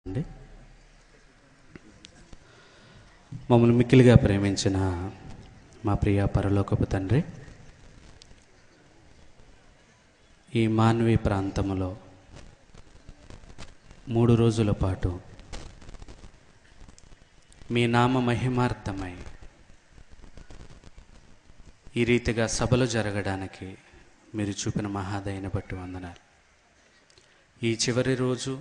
అండి మమ్మల్ని మిక్కిలిగా ప్రేమించిన మా ప్రియ పరలోకపు తండ్రి, ఈ మాన్వి ప్రాంతంలో 3 రోజుల పాటు మీ నామ మహిమార్థమై ఈ రీతిగా సభలు జరగడానికి మీరు చూపిన మహాదయని బట్టి వందనాలు. ఈ చివరి రోజు,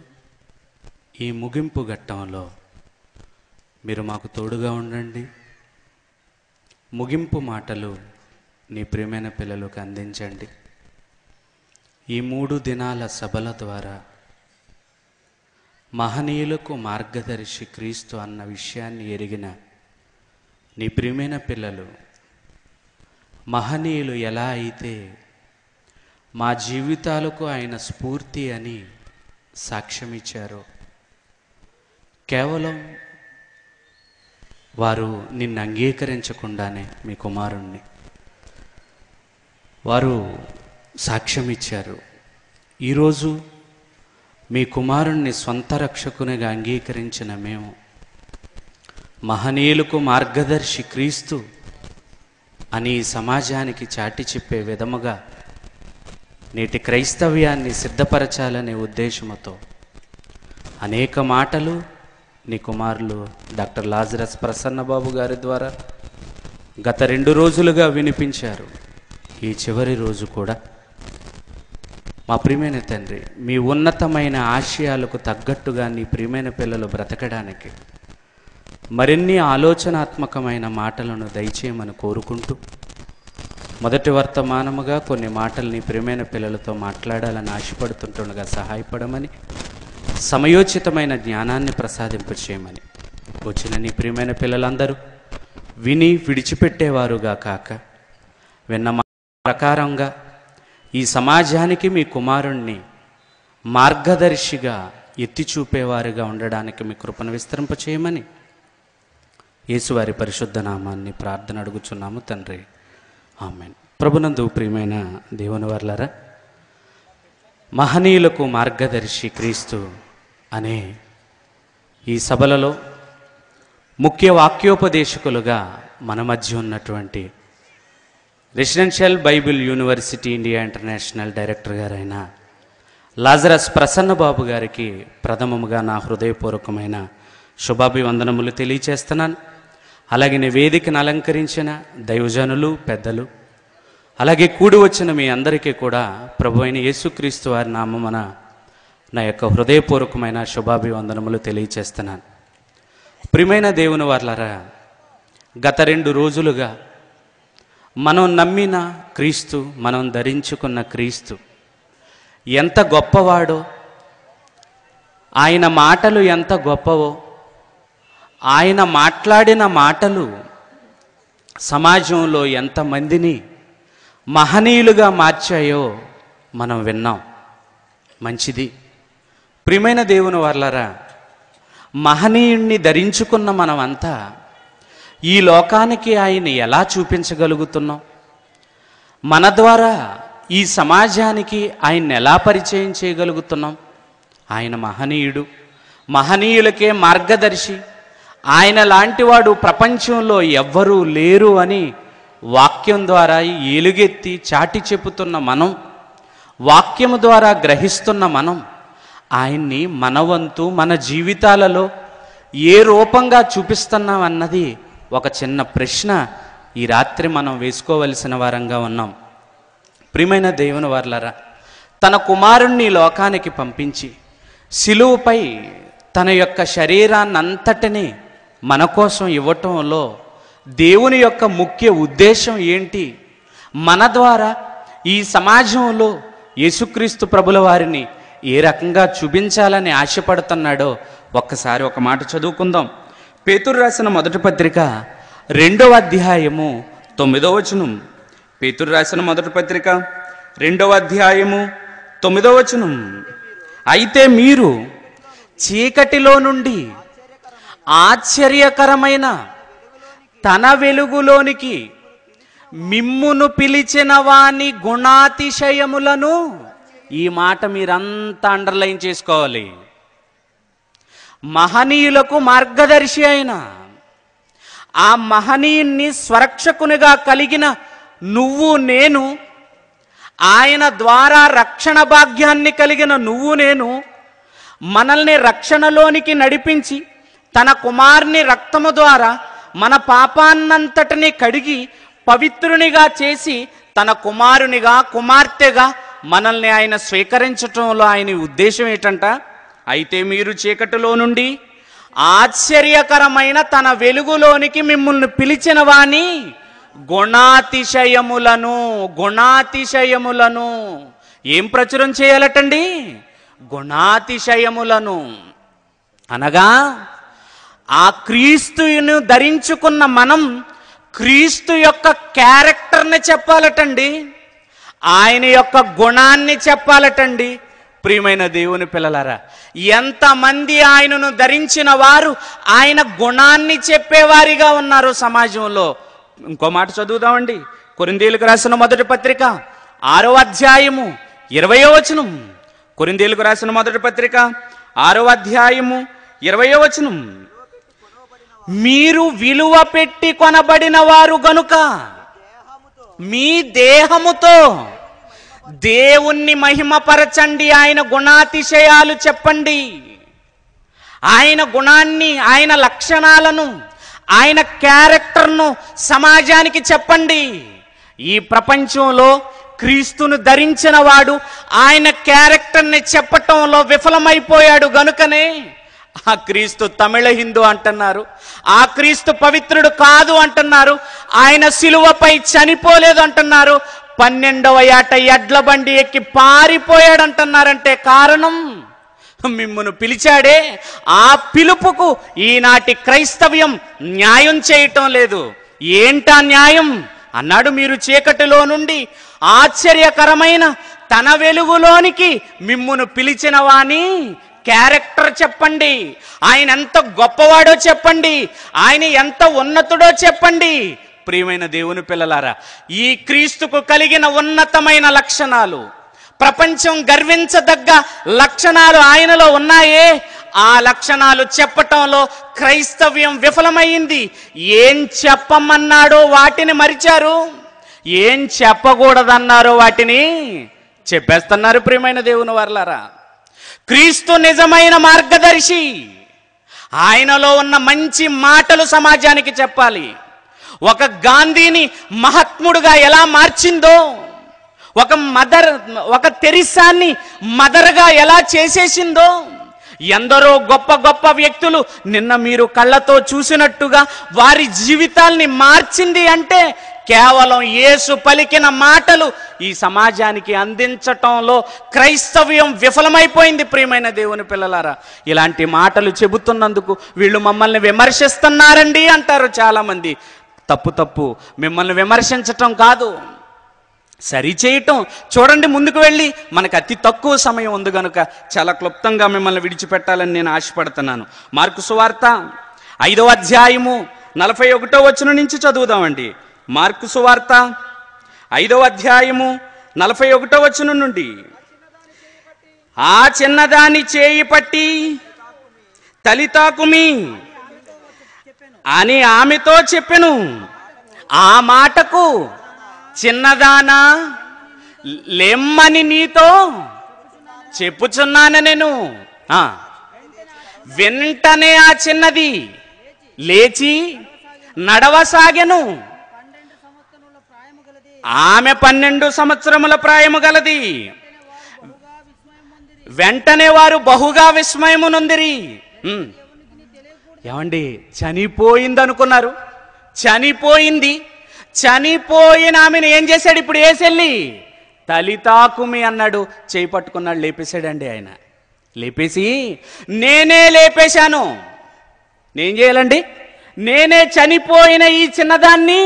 ఈ ముగింపు ఘట్టంలో మీరు మాకు తోడుగా ఉండండి. ముగింపు మాటలు నీ ప్రియమైన పిల్లలకు అందించండి. ఈ 3 దినాల సభల ద్వారా మహనీయులకు మార్గదర్శి క్రీస్తు అన్న విషయాన్ని ఎరిగిన నీ ప్రియమైన పిల్లలు మహనీయులు ఎలా అయితే మా జీవితాలకు ఆయన స్ఫూర్తి అని సాక్ష్యం ఇచ్చారో, కేవలం వారు నిన్ను అంగీకరించకుండానే మీ కుమారుణ్ణి వారు సాక్ష్యం ఇచ్చారు. ఈరోజు మీ కుమారుణ్ణి స్వంత రక్షకునిగా అంగీకరించిన మేము మహనీయులకు మార్గదర్శి క్రీస్తు అని సమాజానికి చాటి చెప్పే విధముగా నేటి క్రైస్తవ్యాన్ని సిద్ధపరచాలనే ఉద్దేశంతో అనేక మాటలు నీ కుమారులు డాక్టర్ లాజరస్ ప్రసన్నబాబు గారి ద్వారా గత 2 రోజులుగా వినిపించారు. ఈ చివరి రోజు కూడా మా ప్రియమైన తండ్రి, మీ ఉన్నతమైన ఆశయాలకు తగ్గట్టుగా నీ ప్రియమైన పిల్లలు బ్రతకడానికి మరిన్ని ఆలోచనాత్మకమైన మాటలను దయచేయమని కోరుకుంటూ, మొదటి వర్తమానముగా కొన్ని మాటలు నీ ప్రియమైన పిల్లలతో మాట్లాడాలని ఆశపడుతుంటుండగా సహాయపడమని, సమయోచితమైన జ్ఞానాన్ని ప్రసాదింపచేయమని, వచ్చిన నీ ప్రియమైన పిల్లలందరూ విని విడిచిపెట్టేవారుగా కాక విన్న ప్రకారంగా ఈ సమాజానికి మీ కుమారుణ్ణి మార్గదర్శిగా ఎత్తి చూపేవారుగా ఉండడానికి మీ కృపను విస్తరింపచేయమని యేసువారి పరిశుద్ధ నామాన్ని ప్రార్థన అడుగుచున్నాము తండ్రి, ఆమేన్. ప్రభునందు ప్రియమైన దేవుని వర్లారా, మహనీయులకు మార్గదర్శి క్రీస్తు అనే ఈ సభలలో ముఖ్య వాక్యోపదేశకులుగా మన మధ్య ఉన్నటువంటి residential Bible university India international director గారైన లాజరస్ ప్రసన్నబాబు గారికి ప్రథమముగా నా హృదయపూర్వకమైన శుభాభివందనములు తెలియచేస్తున్నాను. అలాగే నీ వేదికను అలంకరించిన దైవజనులు, పెద్దలు, అలాగే కూడి వచ్చిన మీ అందరికీ కూడా ప్రభు అయిన యేసుక్రీస్తు వారి నామమున నా యొక్క హృదయపూర్వకమైన శుభాభివందనములు తెలియచేస్తున్నాను. ప్రియమైన దేవుని వారలారా, గత 2 రోజులుగా మనం నమ్మిన క్రీస్తు, మనం ధరించుకున్న క్రీస్తు ఎంత గొప్పవాడో, ఆయన మాటలు ఎంత గొప్పవో, ఆయన మాట్లాడిన మాటలు సమాజంలో ఎంతమందిని మహనీయులుగా మార్చాయో మనం విన్నాం. మంచిది. ప్రియమైన దేవుని వర్లారా, మహనీయుణ్ణి ధరించుకున్న మనమంతా ఈ లోకానికి ఆయన ఎలా చూపించగలుగుతున్నాం? మన ద్వారా ఈ సమాజానికి ఆయన్ని ఎలా పరిచయం చేయగలుగుతున్నాం? ఆయన మహనీయుడు, మహనీయులకే మార్గదర్శి, ఆయన లాంటివాడు ప్రపంచంలో ఎవ్వరూ లేరు అని వాక్యం ద్వారా ఎలుగెత్తి చాటి చెప్పుతున్న మనం, వాక్యము ద్వారా గ్రహిస్తున్న మనం ఆయన్ని మన వంతు మన జీవితాలలో ఏ రూపంగా చూపిస్తున్నాం అన్నది ఒక చిన్న ప్రశ్న ఈ రాత్రి మనం వేసుకోవలసిన వారంగా ఉన్నాం. ప్రియమైన దేవుని వర్లారా, తన కుమారుణ్ణి లోకానికి పంపించి సిలువపై తన యొక్క శరీరాన్నంతటినీ మన కోసం ఇవ్వటంలో దేవుని యొక్క ముఖ్య ఉద్దేశం ఏంటి? మన ద్వారా ఈ సమాజంలో యేసుక్రీస్తు ప్రభుల వారిని ఏ రకంగా చూపించాలని ఆశపడుతున్నాడో ఒక్కసారి ఒక మాట చదువుకుందాం. పేతురు రాసిన మొదటి పత్రిక 2వ అధ్యాయము 9వ వచనం. పేతురు రాసిన మొదటి పత్రిక 2వ అధ్యాయము 9వ వచనం. అయితే మీరు చీకటిలో నుండి ఆశ్చర్యకరమైన తన వెలుగులోనికి మిమ్మును పిలిచిన వాని గుణాతిశయములను, ఈ మాట మీరంతా అండర్లైన్ చేసుకోవాలి. మహనీయులకు మార్గదర్శి అయిన ఆ మహనీయుణ్ణి స్వరక్షకునిగా కలిగిన నువ్వు నేను, ఆయన ద్వారా రక్షణ భాగ్యాన్ని కలిగిన నువ్వు నేను, మనల్ని రక్షణలోనికి నడిపించి తన కుమారుని రక్తము ద్వారా మన పాపాన్నంతటిని కడిగి పవిత్రునిగా చేసి తన కుమారునిగా కుమార్తెగా మనల్ని ఆయన స్వీకరించటంలో ఆయన ఉద్దేశం ఏంటంట? అయితే మీరు చీకటిలో నుండి ఆశ్చర్యకరమైన తన వెలుగులోనికి మిమ్మల్ని పిలిచిన వాని గుణాతిశయములను ఏం ప్రచురం చేయాలటండి? గుణాతిశయములను అనగా ఆ క్రీస్తును ధరించుకున్న మనం క్రీస్తు యొక్క క్యారెక్టర్ని చెప్పాలటండి, ఆయన యొక్క గుణాన్ని చెప్పాలటండి. ప్రియమైన దేవుని పిల్లలారా, ఎంతమంది ఆయనను ధరించిన వారు ఆయన గుణాన్ని చెప్పేవారిగా ఉన్నారు సమాజంలో. ఇంకో మాట చదువుదామండి. కొరింథీయులకు రాసిన మొదటి పత్రిక 6వ అధ్యాయము 20వ వచనం. కొరింథీయులకు రాసిన మొదటి పత్రిక 6వ అధ్యాయము 20వ వచనం. మీరు విలువ పెట్టి కొనబడిన వారు గనుక మీ దేహముతో దేవుణ్ణి మహిమపరచండి, ఆయన గుణాతిశయాలు చెప్పండి, ఆయన గుణాన్ని, ఆయన లక్షణాలను, ఆయన క్యారెక్టర్ను సమాజానికి చెప్పండి. ఈ ప్రపంచంలో క్రీస్తును ధరించిన వాడు ఆయన క్యారెక్టర్ని చెప్పటంలో విఫలమైపోయాడు గనుకనే ఆ క్రీస్తు తమిళ హిందూ అంటున్నారు, ఆ క్రీస్తు పవిత్రుడు కాదు అంటున్నారు, ఆయన సిలువపై చనిపోలేదు అంటున్నారు, 12వ ఏట ఎడ్ల బండి ఎక్కి పారిపోయాడు అంటున్నారంటే కారణం మిమ్మును పిలిచాడే, ఆ పిలుపుకు ఈనాటి క్రైస్తవ్యం న్యాయం చేయటం లేదు. ఏంటా న్యాయం అన్నాడు? మీరు చీకటిలో నుండి ఆశ్చర్యకరమైన తన వెలుగులోనికి మిమ్మును పిలిచిన వాని క్యారెక్టర్ చెప్పండి, ఆయన ఎంత గొప్పవాడో చెప్పండి, ఆయన ఎంత ఉన్నతుడో చెప్పండి. ప్రియమైన దేవుని పిల్లలారా, ఈ క్రీస్తుకు కలిగిన ఉన్నతమైన లక్షణాలు, ప్రపంచం గర్వించదగ్గ లక్షణాలు ఆయనలో ఉన్నాయే, ఆ లక్షణాలు చెప్పటంలో క్రైస్తవ్యం విఫలమైంది. ఏం చెప్పమన్నాడో వాటిని మరిచారు, ఏం చెప్పకూడదన్నారో వాటిని చెప్పేస్తున్నారు. ప్రియమైన దేవుని వారలారా, క్రీస్తు నిజమైన మార్గదర్శి. ఆయనలో ఉన్న మంచి మాటలు సమాజానికి చెప్పాలి. ఒక గాంధీని మహాత్ముడుగా ఎలా మార్చిందో, ఒక తెరిసాన్ని మదర్గా ఎలా చేసేసిందో, ఎందరో గొప్ప గొప్ప వ్యక్తులు నిన్న మీరు కళ్ళతో చూసినట్టుగా వారి జీవితాల్ని మార్చింది అంటే కేవలం యేసు పలికిన మాటలు ఈ సమాజానికి అందించటంలో క్రైస్తవ్యం విఫలమైపోయింది. ప్రియమైన దేవుని పిల్లలారా, ఇలాంటి మాటలు చెబుతున్నందుకు వీళ్ళు మమ్మల్ని విమర్శిస్తున్నారండి అంటారు చాలామంది. తప్పు. మిమ్మల్ని విమర్శించటం కాదు, సరిచేయటం. చూడండి, ముందుకు వెళ్ళి మనకు అతి తక్కువ సమయం ఉంది కనుక చాలా క్లుప్తంగా మిమ్మల్ని విడిచిపెట్టాలని నేను ఆశపడుతున్నాను. మార్కు సువార్త 5వ అధ్యాయము 41వ వచనం నుంచి చదువుదామండి. మార్కు సువార్త 5వ అధ్యాయము 41వ వచనం నుండి. ఆ చిన్నదాని చేయి పట్టి తలితాకుమి అని ఆమెతో చెప్పెను. ఆ మాటకు చిన్నదానా లెమ్మని నీతో చెప్పుచున్నాను నేను. వెంటనే ఆ చిన్నది లేచి నడవసాగెను. ఆమె 12 సంవత్సరముల ప్రాయము గలది. వెంటనే వారు బహుగా విస్మయము నొందిరి. ఏమండి, చనిపోయింది అనుకున్నారు, చనిపోయిన ఆమెను ఏం చేశాడు? ఇప్పుడు ఏసెళ్ళి తలితాకుమి అన్నాడు, చేయి పట్టుకున్నాడు, లేపేశాడండి. ఆయన లేపేసి, నేనే లేపేశాను, నేం చేయాలండి? నేనే చనిపోయిన ఈ చిన్నదాన్ని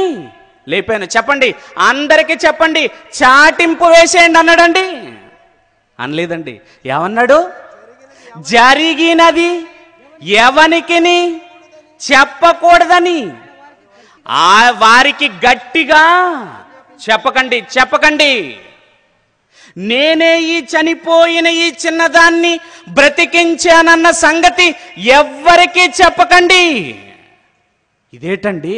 లేపాను. చెప్పండి, అందరికీ చెప్పండి, చాటింపు వేసేయండి అన్నాడండి. అనలేదండి. ఏమన్నాడు? జరిగినది ఎవనికిని చెప్పకూడదని వారికి గట్టిగా చెప్పకండి. నేనే ఈ చనిపోయిన ఈ చిన్నదాన్ని బ్రతికించానన్న సంగతి ఎవ్వరికీ చెప్పకండి. ఇదేటండి,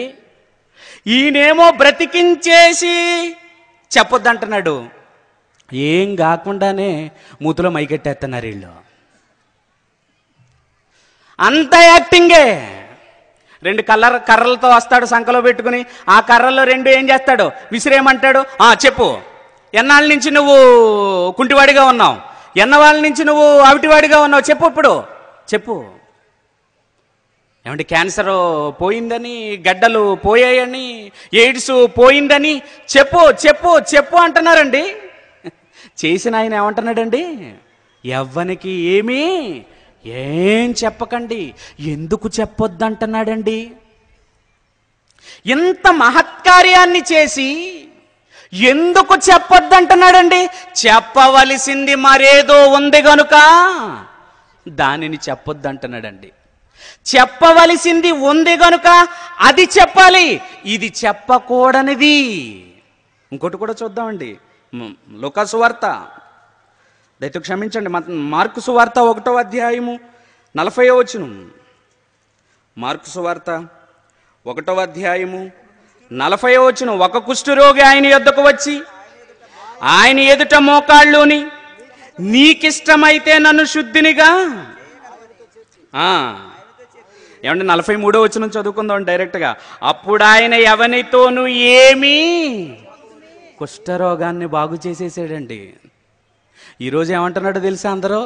ఈయనేమో బ్రతికించేసి చెప్పొద్దంటున్నాడు, ఏం కాకుండానే మూతిలో మైకెట్టేస్తున్నారు వీళ్ళు. అంత యాక్టింగే. 2 కర్రలతో వస్తాడు సంకలో పెట్టుకుని, ఆ కర్రల్లో 2 ఏం చేస్తాడు, విసిరేయమంటాడు. చెప్పు, ఎన్నాళ్ళ నుంచి నువ్వు కుంటివాడిగా ఉన్నావు, ఎన్నవాళ్ళ నుంచి నువ్వు అవిటివాడిగా ఉన్నావు, చెప్పు ఇప్పుడు చెప్పు. ఏమంటే క్యాన్సర్ పోయిందని, గడ్డలు పోయాయని, ఎయిడ్స్ పోయిందని చెప్పు చెప్పు చెప్పు అంటున్నారండి. చేసిన ఆయన ఏమంటున్నాడండి, ఎవ్వనికి ఏం చెప్పకండి. ఎందుకు చెప్పొద్దంటున్నాడండి? ఇంత మహత్కార్యాన్ని చేసి ఎందుకు చెప్పొద్దంటున్నాడండి? చెప్పవలసింది మరేదో ఉంది గనుక దానిని చెప్పొద్దంటున్నాడండి. చెప్పవలసింది ఉంది గనుక అది చెప్పాలి, ఇది చెప్పకూడనిది. ఇంకోటి కూడా చూద్దామండి, లూకా సువార్త, దయతో క్షమించండి, మార్కు సువార్త 1వ అధ్యాయము 40వ వచనం. మార్కు సువార్త 1వ అధ్యాయము 40వ వచనం. ఒక కుష్ఠరోగి ఆయన యొద్దకు వచ్చి ఆయన ఎదుట మోకాళ్ళుని, నీకిష్టమైతే నన్ను శుద్ధినిగా. ఏమంటే 43వ వచనం చదువుకుందాం డైరెక్ట్గా. అప్పుడు ఆయన ఎవనితోనూ ఏమీ కుష్ఠరోగాన్ని బాగు చేసేసాడండి. ఈరోజు ఏమంటున్నాడో తెలుసా, అందరూ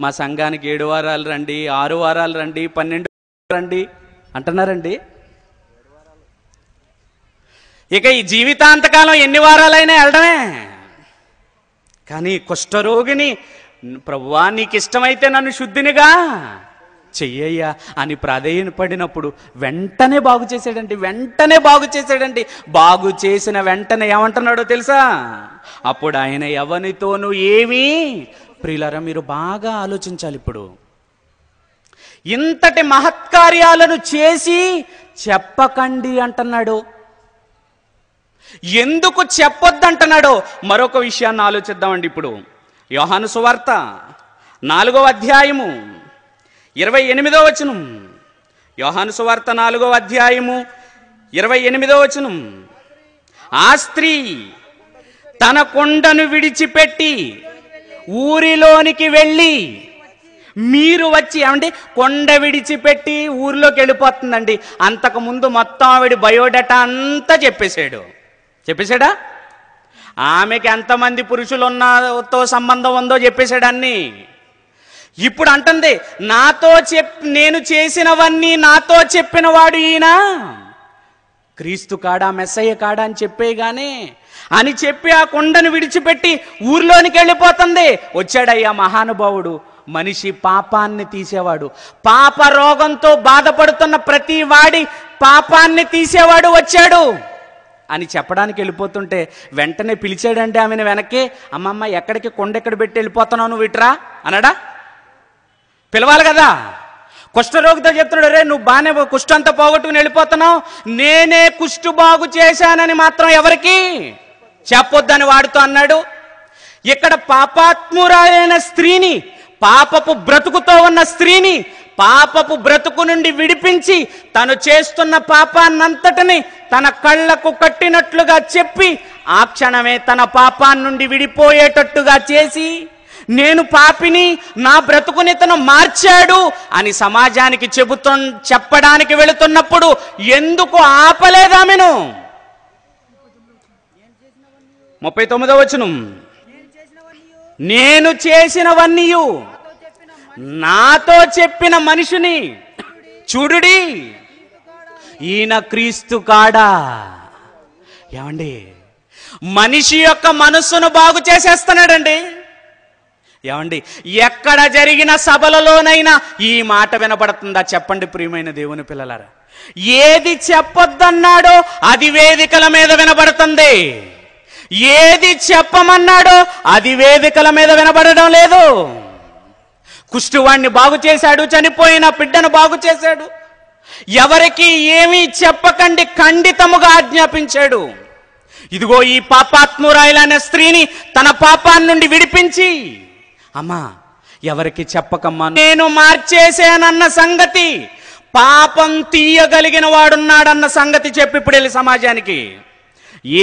మా సంఘానికి 7 వారాలు రండి, 6 వారాలు రండి, 12 రండి అంటున్నారండి. ఇక ఈ జీవితాంతకాలం ఎన్ని వారాలైనా వెళ్ళడమే. కానీ కుష్ఠరోగిని, ప్రభువా నీకు ఇష్టమైతే నన్ను శుద్ధినిగా చెయ్యయ్యా అని ప్రాధేయపడినప్పుడు వెంటనే బాగు చేశాడండి, వెంటనే బాగు చేశాడండి. బాగు చేసిన వెంటనే ఏమంటున్నాడో తెలుసా, అప్పుడు ఆయన ఎవనితోనూ ఏమీ. ప్రియులారా, మీరు బాగా ఆలోచించాలి. ఇప్పుడు ఇంతటి మహత్కార్యాలను చేసి చెప్పకండి అంటున్నాడు. ఎందుకు చెప్పొద్దంటున్నాడో మరొక విషయాన్ని ఆలోచిద్దామండి. ఇప్పుడు యోహాను సువార్త 4వ అధ్యాయము 28వ వచనం. యోహాను సువార్త 4వ అధ్యాయము 28వ వచనం. ఆ స్త్రీ తన కొండను విడిచిపెట్టి ఊరిలోనికి వెళ్ళి, మీరు వచ్చి, ఏమండి కొండ విడిచిపెట్టి ఊరిలోకి వెళ్ళిపోతుందండి. అంతకుముందు మొత్తం ఆవిడ బయోడేటా అంతా చెప్పేశాడా? ఆమెకి ఎంతమంది పురుషులు ఉన్నతో సంబంధం ఉందో చెప్పేశాడు అన్ని. ఇప్పుడు అంటుంది, నేను చేసినవన్నీ నాతో చెప్పిన వాడు ఈయన, క్రీస్తు కాడా, మెస్సయ్య కాడా అని చెప్పేగానే అని చెప్పి ఆ కొండను విడిచిపెట్టి ఊర్లోనికి వెళ్ళిపోతుంది. వచ్చాడయ్యా మహానుభావుడు, మనిషి పాపాన్ని తీసేవాడు, పాప రోగంతో బాధపడుతున్న ప్రతి వాడి పాపాన్ని తీసేవాడు వచ్చాడు అని చెప్పడానికి వెళ్ళిపోతుంటే వెంటనే పిలిచాడండి ఆమెను వెనక్కి. అమ్మమ్మ ఎక్కడికి, కొండ ఎక్కడ పెట్టి వెళ్ళిపోతున్నావు నువ్వు, ఇట్రా అన్నాడా? పిలవాలి కదా. కుష్ఠరోగితో చెప్తున్నాడు, రే నువ్వు బాగానే కుష్ఠంతా పోగొట్టుకుని వెళ్ళిపోతున్నావు, నేనే కుష్ఠు బాగు చేశానని మాత్రం ఎవరికి చెప్పొద్దని వాడుతూ అన్నాడు. ఇక్కడ పాపాత్మురాలైన స్త్రీని, పాపపు బ్రతుకుతో ఉన్న స్త్రీని పాపపు బ్రతుకు నుండి విడిపించి తను చేస్తున్న పాపాన్నంతటిని తన కళ్ళకు కట్టినట్లుగా చెప్పి ఆ క్షణమే తన పాపాన్ని నుండి విడిపోయేటట్టుగా చేసి, నేను పాపిని, నా బ్రతుకుని తను మార్చాడు అని సమాజానికి చెప్పడానికి వెళుతున్నప్పుడు ఎందుకు ఆపలేదామెను? 39వ వచనం. నేను చేసినవన్నీ నాతో చెప్పిన మనిషిని చూడుడి, ఈయన క్రీస్తు కాడా. ఏమండి, మనిషి యొక్క మనస్సును బాగు చేసేస్తున్నాడండి. ఏమండి, ఎక్కడ జరిగిన సభలలోనైనా ఈ మాట వినపడుతుందా చెప్పండి ప్రియమైన దేవుని పిల్లలారా? ఏది చెప్పొద్దన్నాడో అది వేదికల మీద వినబడుతుంది, ఏది చెప్పమన్నాడో అది వేదికల మీద వినబడడం లేదు. కుష్ఠువాణ్ణి బాగు చేశాడు, చనిపోయిన బిడ్డను బాగు చేశాడు, ఎవరికి ఏమీ చెప్పకండి ఖండితముగా ఆజ్ఞాపించాడు. ఇదిగో ఈ పాపాత్మురాయిలైన స్త్రీని తన పాపాన్ని నుండి విడిపించి, అమ్మా ఎవరికి చెప్పకమ్మా నేను మార్చేసానన్న సంగతి, పాపం తీయగలిగిన వాడున్నాడన్న సంగతి చెప్పి ఇప్పుడు వెళ్ళి సమాజానికి.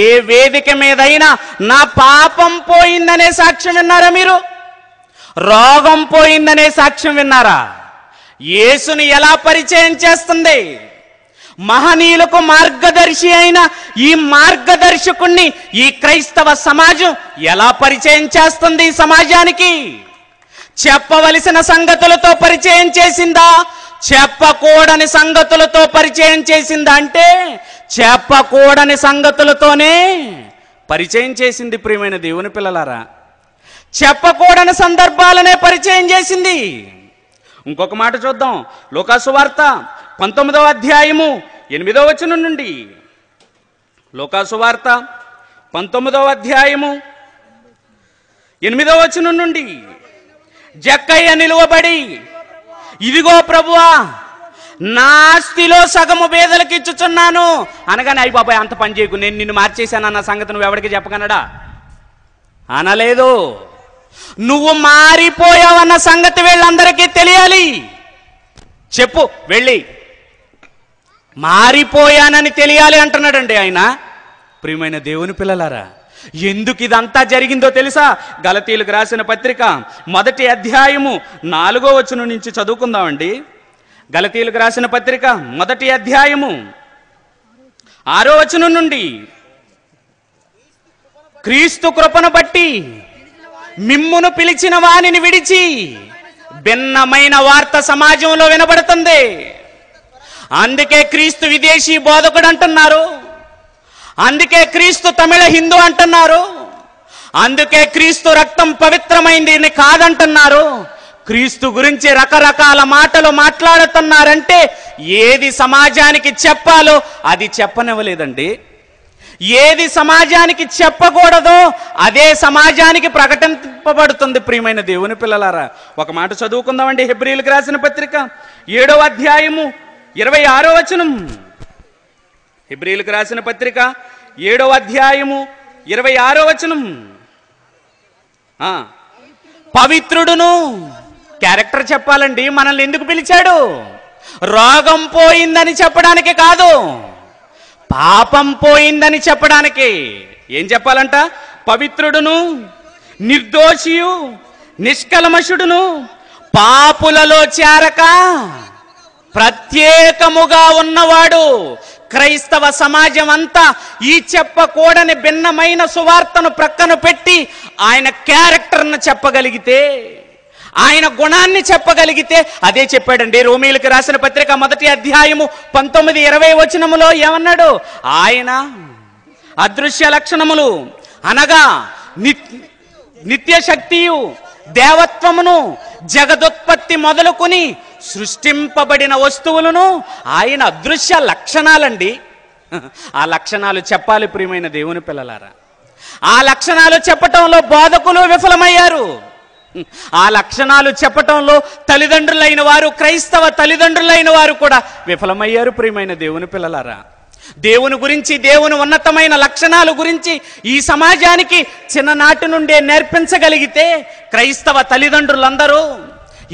ఏ వేదిక మీదైనా నా పాపం పోయిందనే సాక్ష్యం విన్నారా మీరు? రోగం పోయిందనే సాక్ష్యం విన్నారా? యేసుని ఎలా పరిచయం చేస్తుంది? మహనీయులకు మార్గదర్శి అయిన ఈ మార్గదర్శకుణ్ణి ఈ క్రైస్తవ సమాజం ఎలా పరిచయం చేస్తుంది ఈ సమాజానికి? చెప్పవలసిన సంగతులతో పరిచయం చేసిందా? చెప్పకూడని సంగతులతో పరిచయం చేసిందా? అంటే చెప్పకూడని సంగతులతోనే పరిచయం చేసింది ప్రియమైన దేవుని పిల్లలారా. చెప్పకూడని సందర్భాలనే పరిచయం చేసింది. ఇంకొక మాట చూద్దాం. లూకా సువార్త 19వ అధ్యాయము 8వ వచనం నుండి. లూకా సువార్త 19వ అధ్యాయము 8వ వచనం నుండి. జక్కయ్య నిలువబడి, ఇదిగో ప్రభువా నా ఆస్తిలో సగము పేదలకు ఇచ్చుచున్నాను అనగానే, అయ్యి బాబాయ్ అంత పని చేయకు, నేను నిన్ను మార్చేశానన్న సంగతి నువ్వు ఎవరికి చెప్పకనడా? అనలేదు. నువ్వు మారిపోయావన్న సంగతి వీళ్ళందరికీ తెలియాలి. చెప్పు వెళ్ళి, మారిపోయానని తెలియాలి అంటున్నాడండి ఆయన. ప్రియమైన దేవుని పిల్లలారా, ఎందుకు ఇదంతా జరిగిందో తెలుసా? గలతీయులకు రాసిన పత్రిక 1వ అధ్యాయము 4వ వచనం నుంచి చదువుకుందామండి. గలతీయులకు రాసిన పత్రిక 1వ అధ్యాయము 6వ వచనం నుండి. క్రీస్తు కృపను బట్టి మిమ్మును పిలిచిన వానిని విడిచి భిన్నమైన వార్త సమాజంలో వినబడుతుంది. అందుకే క్రీస్తు విదేశీ బోధకుడు అంటున్నారు. అందుకే క్రీస్తు తమిళ హిందూ అంటున్నారు. అందుకే క్రీస్తు రక్తం పవిత్రమైంది కాదంటున్నారు. క్రీస్తు గురించి రకరకాల మాటలు మాట్లాడుతున్నారంటే ఏది సమాజానికి చెప్పాలో అది చెప్పనివ్వలేదండి. ఏది సమాజానికి చెప్పకూడదో అదే సమాజానికి ప్రకటింపబడుతుంది. ప్రియమైన దేవుని పిల్లలారా, ఒక మాట చదువుకుందామండి. హెబ్రీయులకు రాసిన పత్రిక 7వ అధ్యాయము 26వ వచనం. హెబ్రీయులకు రాసిన పత్రిక 7వ అధ్యాయము 26వ వచనం. పవిత్రుడును, క్యారెక్టర్ చెప్పాలండి. మనల్ని ఎందుకు పిలిచాడు? రోగం పోయిందని చెప్పడానికి కాదు, పాపం పోయిందని చెప్పడానికి. ఏం చెప్పాలంట? పవిత్రుడును, నిర్దోషియు, నిష్కల్మషుడును, పాపులలో చేరక ప్రత్యేకముగా ఉన్నవాడు. క్రైస్తవ సమాజం అంతా ఈ చెప్పకూడని భిన్నమైన సువార్తను ప్రక్కన పెట్టి ఆయన క్యారెక్టర్ను చెప్పగలిగితే, ఆయన గుణాన్ని చెప్పగలిగితే అదే చెప్పాడండి. రోమీయులకు రాసిన పత్రిక 1వ అధ్యాయము 19-20 వచనములో ఏమన్నాడు? ఆయన అదృశ్య లక్షణములు అనగా నిత్య శక్తియు దేవత్వమును జగదుత్పత్తి మొదలుకొని సృష్టింపబడిన వస్తువులను ఆయన అదృశ్య లక్షణాలండి. ఆ లక్షణాలు చెప్పాలి ప్రియమైన దేవుని పిల్లలారా. ఆ లక్షణాలు చెప్పటంలో బోధకులు విఫలమయ్యారు. ఆ లక్షణాలు చెప్పటంలో తల్లిదండ్రులైన వారు, క్రైస్తవ తల్లిదండ్రులైన వారు కూడా విఫలమయ్యారు ప్రియమైన దేవుని పిల్లలారా. దేవుని గురించి, దేవుని ఉన్నతమైన లక్షణాల గురించి ఈ సమాజానికి చిన్ననాటి నుండే నేర్పించగలిగితే క్రైస్తవ తల్లిదండ్రులందరూ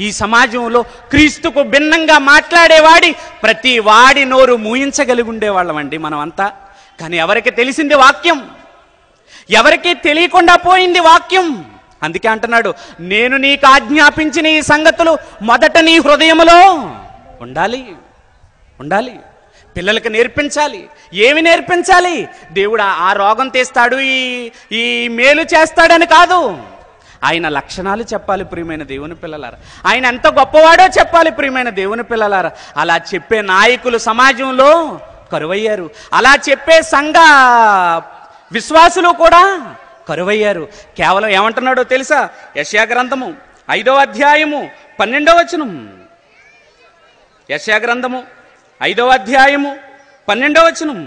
ఈ సమాజంలో క్రీస్తుకు భిన్నంగా మాట్లాడేవాడి ప్రతి వాడి నోరు మూయించగలిగి ఉండేవాళ్ళమండి మనం అంతా. కానీ ఎవరికి తెలిసింది వాక్యం? ఎవరికి తెలియకుండా పోయింది వాక్యం. అందుకే అంటున్నాడు, నేను నీకు ఆజ్ఞాపించిన ఈ సంగతులు మొదట నీ హృదయములో ఉండాలి. ఉండాలి. పిల్లలకు నేర్పించాలి. ఏమి నేర్పించాలి? దేవుడు ఆ రోగం తీస్తాడు, ఈ మేలు చేస్తాడని కాదు, ఆయన లక్షణాలు చెప్పాలి ప్రియమైన దేవుని పిల్లలారా. ఆయన ఎంత గొప్పవాడో చెప్పాలి ప్రియమైన దేవుని పిల్లలారా. అలా చెప్పే నాయకులు సమాజంలో కరువయ్యారు. అలా చెప్పే సంఘ విశ్వాసులు కూడా కరువయ్యారు. కేవలం ఏమంటున్నాడో తెలుసా? యెషయా గ్రంథము 5వ అధ్యాయము 12వ వచనం. యెషయా గ్రంథము 5వ అధ్యాయము 12వ వచనం.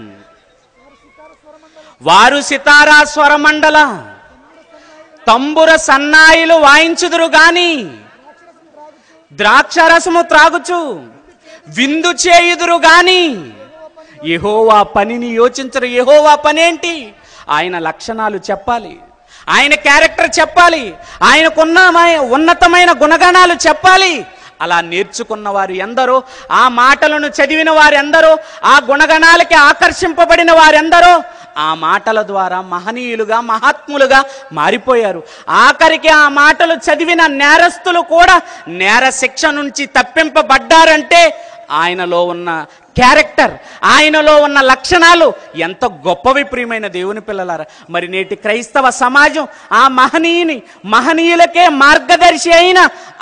వారు సితారా స్వరమండల తంబుర సన్నాయిలు వాయించుదురు గాని ద్రాక్షరసము త్రాగుచు విందు చేయుదురు గాని యెహోవా పనిని యోచించరు. యెహోవా పనేంటి? ఆయన లక్షణాలు చెప్పాలి, ఆయన క్యారెక్టర్ చెప్పాలి, ఆయనకున్న ఉన్నతమైన గుణగణాలు చెప్పాలి. అలా నేర్చుకున్న వారు ఎందరో, ఆ మాటలను చదివిన వారెందరో, ఆ గుణగణాలకి ఆకర్షింపబడిన వారెందరో ఆ మాటల ద్వారా మహనీయులుగా, మహాత్ములుగా మారిపోయారు. ఆఖరికి ఆ మాటలు చదివిన నేరస్తులు కూడా నేర శిక్ష నుంచి తప్పింపబడ్డారంటే ఆయనలో ఉన్న క్యారెక్టర్, ఆయనలో ఉన్న లక్షణాలు ఎంత గొప్పవి ప్రియమైన దేవుని పిల్లలారా. మరి నేటి క్రైస్తవ సమాజం ఆ మహనీయులకే మార్గదర్శి అయిన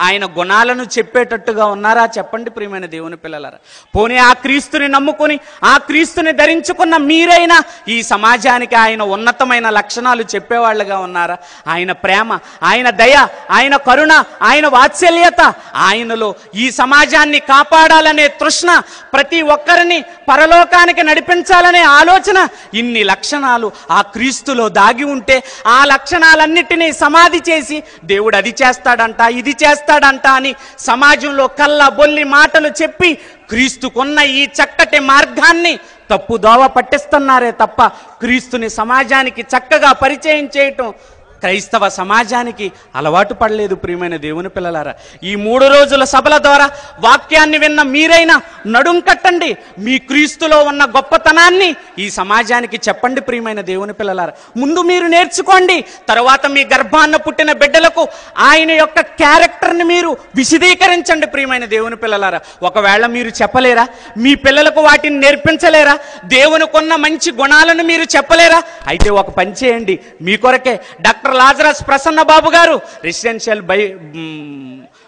ఆయన గుణాలను చెప్పేటట్టుగా ఉన్నారా? చెప్పండి ప్రియమైన దేవుని పిల్లలారా. పోనీ ఆ క్రీస్తుని నమ్ముకుని, ఆ క్రీస్తుని ధరించుకున్న మీరైనా ఈ సమాజానికి ఆయన ఉన్నతమైన లక్షణాలు చెప్పేవాళ్ళుగా ఉన్నారా? ఆయన ప్రేమ, ఆయన దయ, ఆయన కరుణ, ఆయన వాత్సల్యత, ఆయనలో ఈ సమాజాన్ని కాపాడాలనే తృష్ణ, ప్రతి ఒక్కరిని పరలోకానికి నడిపించాలనే ఆలోచన, ఇన్ని లక్షణాలు ఆ క్రీస్తులో దాగి ఉంటే ఆ లక్షణాలన్నిటినీ సమాధి చేసి దేవుడు అది చేస్తాడంట, ఇది చేస్తాడంట అని సమాజంలో కళ్ళ బొల్లి మాటలు చెప్పి క్రీస్తుకున్న ఈ చక్కటి మార్గాన్ని తప్పుదోవ పట్టిస్తున్నారే తప్ప క్రీస్తుని సమాజానికి చక్కగా పరిచయం చేయటం క్రైస్తవ సమాజానికి అలవాటు పడలేదు. ప్రియమైన దేవుని పిల్లలారా, ఈ 3 రోజుల సభల ద్వారా వాక్యాన్ని విన్న మీరైనా నడుం కట్టండి, మీ క్రీస్తులో ఉన్న గొప్పతనాన్ని ఈ సమాజానికి చెప్పండి. ప్రియమైన దేవుని పిల్లలారా, ముందు మీరు నేర్చుకోండి, తర్వాత మీ గర్భాన్న పుట్టిన బిడ్డలకు ఆయన యొక్క క్యారెక్టర్ని మీరు విశదీకరించండి. ప్రియమైన దేవుని పిల్లలారా, ఒకవేళ మీరు చెప్పలేరా? మీ పిల్లలకు వాటిని నేర్పించలేరా? దేవునికున్న మంచి గుణాలను మీరు చెప్పలేరా? అయితే ఒక పని చేయండి, మీ కొరకే డాక్టర్ లాజరస్ ప్రసన్న బాబు గారు రెసిడెన్షియల్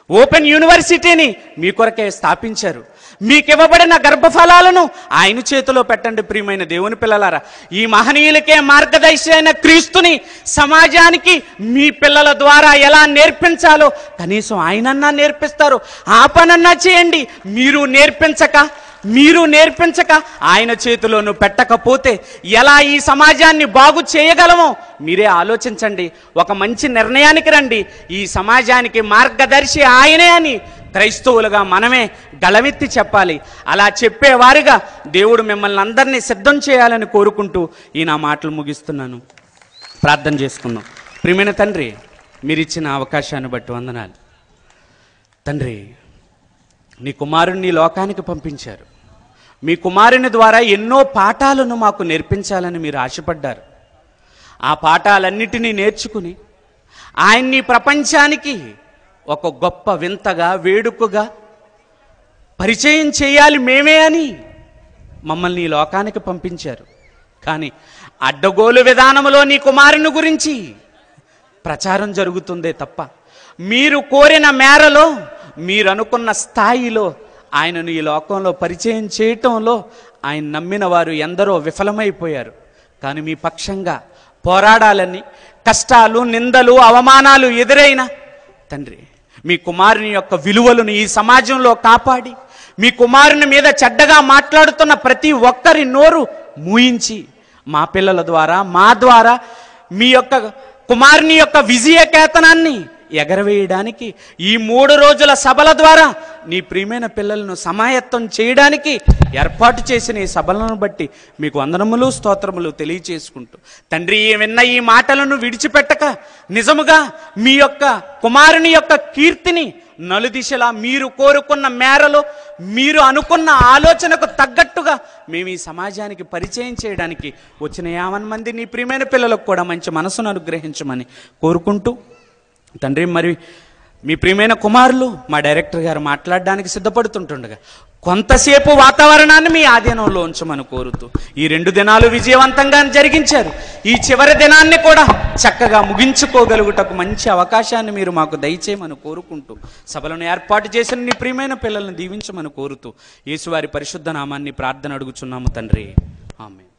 ఓపెన్ యూనివర్సిటీని మీ కొరకే స్థాపించారు. మీకు ఇవ్వబడిన గర్భఫలాలను ఆయన చేతిలో పెట్టండి. ప్రియమైన దేవుని పిల్లలారా, ఈ మహనీయులకే మార్గదర్శి అయిన క్రీస్తుని సమాజానికి మీ పిల్లల ద్వారా ఎలా నేర్పించాలో కనీసం ఆయనన్నా నేర్పిస్తారు. ఆ పనన్నా చేయండి. మీరు నేర్పించక ఆయన చేతిలోనూ పెట్టకపోతే ఎలా ఈ సమాజాన్ని బాగు చేయగలమో మీరే ఆలోచించండి. ఒక మంచి నిర్ణయానికి రండి. ఈ సమాజానికి మార్గదర్శి ఆయనే అని క్రైస్తవులుగా మనమే గళమెత్తి చెప్పాలి. అలా చెప్పేవారుగా దేవుడు మిమ్మల్ని అందరినీ సిద్ధం చేయాలని కోరుకుంటూ ఈ నా మాటలు ముగిస్తున్నాను. ప్రార్థన చేసుకుందాం. ప్రియమైన తండ్రి, మీరిచ్చిన అవకాశాన్ని బట్టి వందనాలు. తండ్రి, నీ కుమారుణ్ణి లోకానికి పంపించారు. మీ కుమారుని ద్వారా ఎన్నో పాఠాలను మాకు నేర్పించాలని మీరు ఆశపడ్డారు. ఆ పాఠాలన్నిటినీ నేర్చుకుని ఆయన్ని ప్రపంచానికి ఒక గొప్ప వింతగా, వేడుకగా పరిచయం చేయాలి మేమే అని మమ్మల్ని ఈ లోకానికి పంపించారు. కానీ అడ్డగోలు విధానంలో నీ కుమారుని గురించి ప్రచారం జరుగుతుందే తప్ప మీరు కోరిన మేరలో, మీరు అనుకున్న స్థాయిలో ఆయనను ఈ లోకంలో పరిచయం చేయటంలో ఆయన నమ్మిన వారు ఎందరో విఫలమైపోయారు. కానీ మీ పక్షంగా పోరాడాలని, కష్టాలు, నిందలు, అవమానాలు ఎదురైనా తండ్రి, మీ కుమారుని యొక్క విలువలను ఈ సమాజంలో కాపాడి, మీ కుమారుని మీద చెడ్డగా మాట్లాడుతున్న ప్రతి ఒక్కరి నోరు మూయించి మా పిల్లల ద్వారా, మా ద్వారా మీ యొక్క కుమారుని యొక్క విజయ కేతనాన్ని ఎగరవేయడానికి ఈ 3 రోజుల సభల ద్వారా నీ ప్రియమైన పిల్లలను సమాయత్తం చేయడానికి ఏర్పాటు చేసిన ఈ సభలను బట్టి మీకు వందనములు, స్తోత్రములు తెలియచేసుకుంటూ తండ్రి, విన్న ఈ మాటలను విడిచిపెట్టక నిజముగా మీ యొక్క కుమారుని యొక్క కీర్తిని నలుదిశలా మీరు కోరుకున్న మేరలో, మీరు అనుకున్న ఆలోచనకు తగ్గట్టుగా మేము ఈ సమాజానికి పరిచయం చేయడానికి వచ్చిన 50 మంది నీ ప్రియమైన పిల్లలకు కూడా మంచి మనసును అనుగ్రహించమని కోరుకుంటూ తండ్రి, మరి మీ ప్రియమైన కుమారులు మా డైరెక్టర్ గారు మాట్లాడడానికి సిద్ధపడుతుంటుండగా కొంతసేపు వాతావరణాన్ని మీ ఆధీనంలో ఉంచమని కోరుతూ ఈ 2 దినాలు విజయవంతంగా జరిగించారు. ఈ చివరి దినాన్ని కూడా చక్కగా ముగించుకోగలుగుటకు మంచి అవకాశాన్ని మీరు మాకు దయచేయమని కోరుకుంటూ సభలను ఏర్పాటు చేసిన నీ ప్రియమైన పిల్లలను దీవించమని కోరుతూ యేసువారి పరిశుద్ధ నామాన్ని ప్రార్థన అడుగుచున్నాము తండ్రి. ఆమేన్.